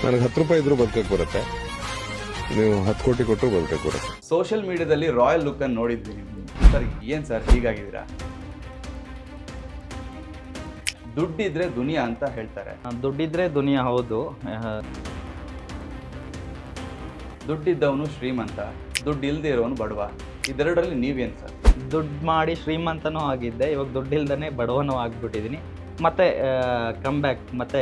ನನಗೆ 10 ರೂಪಾಯಿ ಇದ್ರೂ ಬದುಕಕ್ಕೆ ಬರುತ್ತೆ, ನೀವು 10 ಕೋಟಿ ಕೊಟ್ಟರು ಬದುಕಕ್ಕೆ ಬರುತ್ತೆ. ಸೋಷಿಯಲ್ ಮೀಡಿಯಾದಲ್ಲಿ ರಾಯಲ್ ಲುಕ್ ಅನ್ನು ನೋಡಿದ್ವಿ ಸರ್. ಏನ್ ಸರ್ ಹೀಗಾಗಿದ್ದೀರಾ? ದುಡ್ಡಿದ್ರೆ ದುನಿಯಾ ಅಂತ ಹೇಳ್ತಾರೆ. ದುಡ್ಡಿದ್ರೆ ದುನಿಯಾ ಹೌದು. ದುಡ್ಡಿದ್ದವನು ಶ್ರೀಮಂತ, ದುಡ್ಡು ಇಲ್ಲದೆ ಇರೋನು ಬಡವ. ಇದೆರಡರಲ್ಲಿ ನೀವೇನು ಸರ್? ದುಡ್ಡು ಮಾಡಿ ಶ್ರೀಮಂತನೂ ಆಗಿದ್ದೆ, ಇವಾಗ ದುಡ್ಡಿಲ್ದೇ ಬಡವನೂ ಆಗಿಬಿಟ್ಟಿದ್ದೀನಿ. ಮತ್ತೆ ಕಮ್ಬ್ಯಾಕ್, ಮತ್ತೆ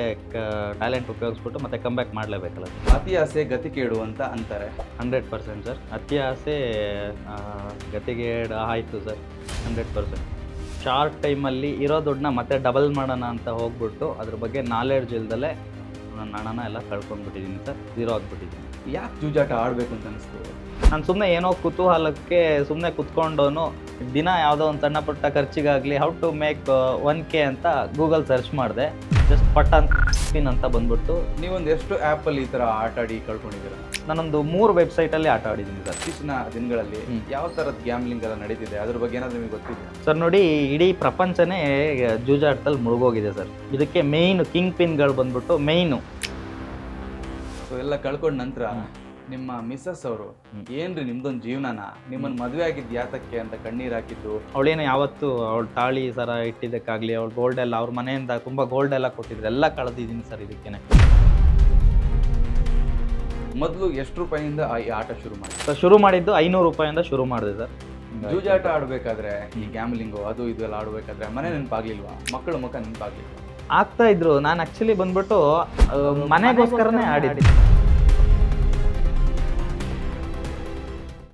ಟ್ಯಾಲೆಂಟ್ ಉಪಯೋಗಿಸ್ಬಿಟ್ಟು ಮತ್ತೆ ಕಮ್ಬ್ಯಾಕ್ ಮಾಡಲೇಬೇಕಲ್ಲ. ಅತಿ ಆಸೆ ಗತಿ ಕೇಡು ಅಂತ ಅಂತಾರೆ. 100% ಸರ್. ಅತಿ ಆಸೆ ಗತಿಗೇಡು ಆಯಿತು ಸರ್, 100%. ಶಾರ್ಟ್ ಟೈಮಲ್ಲಿ ಇರೋ ದುಡ್ಡನ್ನ ಮತ್ತೆ ಡಬಲ್ ಮಾಡೋಣ ಅಂತ ಹೋಗ್ಬಿಟ್ಟು ಅದ್ರ ಬಗ್ಗೆ ನಾಲೆಡ್ಜ್ ಇಲ್ದಲೇ ನನ್ನ ಹಣನ ಎಲ್ಲ ಕಳ್ಕೊಂಡ್ಬಿಟ್ಟಿದ್ದೀನಿ ಸರ್, ಝೀರೋ ಆಗಿಬಿಟ್ಟಿದ್ದೀನಿ. ಯಾಕೆ ಜೂಜಾಟ ಆಡಬೇಕು ಅಂತ ಅನಿಸ್ತು? ನಾನು ಸುಮ್ಮನೆ ಏನೋ ಕುತೂಹಲಕ್ಕೆ ಸುಮ್ಮನೆ ಕುತ್ಕೊಂಡವನು ದಿನ ಯಾವುದೋ ಒಂದು ಸಣ್ಣ ಪುಟ್ಟ ಖರ್ಚಿಗಾಗಲಿ ಹೌ ಟು ಮೇಕ್ 1K ಅಂತ ಗೂಗಲ್ ಸರ್ಚ್ ಮಾಡಿದೆ. ಜಸ್ಟ್ ಪಟ್ ಅಂತ ಬಂದ್ಬಿಟ್ಟು. ನೀವೊಂದು ಎಷ್ಟು ಆ್ಯಪಲ್ಲಿ ಈ ಥರ ಆಟ ಆಡಿ ಕಳ್ಕೊಂಡಿದ್ದೀರಾ? ನಾನೊಂದು 3 ವೆಬ್ಸೈಟಲ್ಲಿ ಆಟ ಆಡಿದ್ದೀನಿ ಸರ್. ಇತ್ತೀಚಿನ ದಿನಗಳಲ್ಲಿ ಯಾವ ಥರದ ಗ್ಯಾಮ್ಲಿಂಗ್ ಎಲ್ಲ ನಡೀತಿದೆ, ಅದ್ರ ಬಗ್ಗೆ ಏನಾದರೂ ನಿಮಗೆ ಗೊತ್ತಿದೆ ಸರ್? ನೋಡಿ, ಇಡೀ ಪ್ರಪಂಚನೇ ಜೂಜಾಟದಲ್ಲಿ ಮುಳುಗೋಗಿದೆ ಸರ್. ಇದಕ್ಕೆ ಮೇಯ್ನು ಕಿಂಗ್ ಪಿನ್ಗಳು ಬಂದ್ಬಿಟ್ಟು ಮೇಯ್ನು. ಸೊ ಎಲ್ಲ ಕಳ್ಕೊಂಡ ನಂತರ ನಿಮ್ಮ ಮಿಸ್ಸಸ್ ಅವರು ಏನ್ರಿ ನಿಮ್ದೊಂದು ಜೀವನನ, ನಿಮ್ಮನ್ನು ಮದುವೆ ಆಗಿದ್ದು ಯಾತಕ್ಕೆ ಅಂತ ಕಣ್ಣೀರು ಹಾಕಿದ್ದು? ಅವಳೇನು ಯಾವತ್ತು ಅವಳು ತಾಳಿ ಸರ ಇಟ್ಟಿದ್ದಕ್ಕಾಗಲಿ, ಅವಳು ಗೋಲ್ಡ್ ಎಲ್ಲ ಅವ್ರ ಮನೆಯಿಂದ ತುಂಬ ಗೋಲ್ಡ್ ಎಲ್ಲ ಕೊಟ್ಟಿದ್ರು, ಎಲ್ಲ ಕಳೆದಿದ್ದೀನಿ ಸರ್ ಇದಕ್ಕೇನೆ. ಮೊದಲು ಎಷ್ಟು ರೂಪಾಯಿಯಿಂದ ಈ ಆಟ ಶುರು ಮಾಡಿ? ಸರ್ ಶುರು ಮಾಡಿದ್ದು 500 ರೂಪಾಯಿಂದ ಶುರು ಮಾಡಿದೆ ಸರ್. ಜೂಜಾಟ ಆಡಬೇಕಾದ್ರೆ, ಈ ಗ್ಯಾಮ್ಲಿಂಗು ಅದು ಇದು ಎಲ್ಲ ಆಡಬೇಕಾದ್ರೆ ಮನೆ ನೆನಪಾಗ್ಲಿಲ್ವಾ? ಮಕ್ಕಳ ಮುಖ ನೆನಪಾಗ್ಲಿಲ್ವಾ? ಆಗ್ತಾ ಇದ್ರು. ನಾನು ಆ್ಯಕ್ಚುಲಿ ಬಂದ್ಬಿಟ್ಟು ಮನೆಗೋಸ್ಕರನೇ ಆಡಿದ್ದೆ.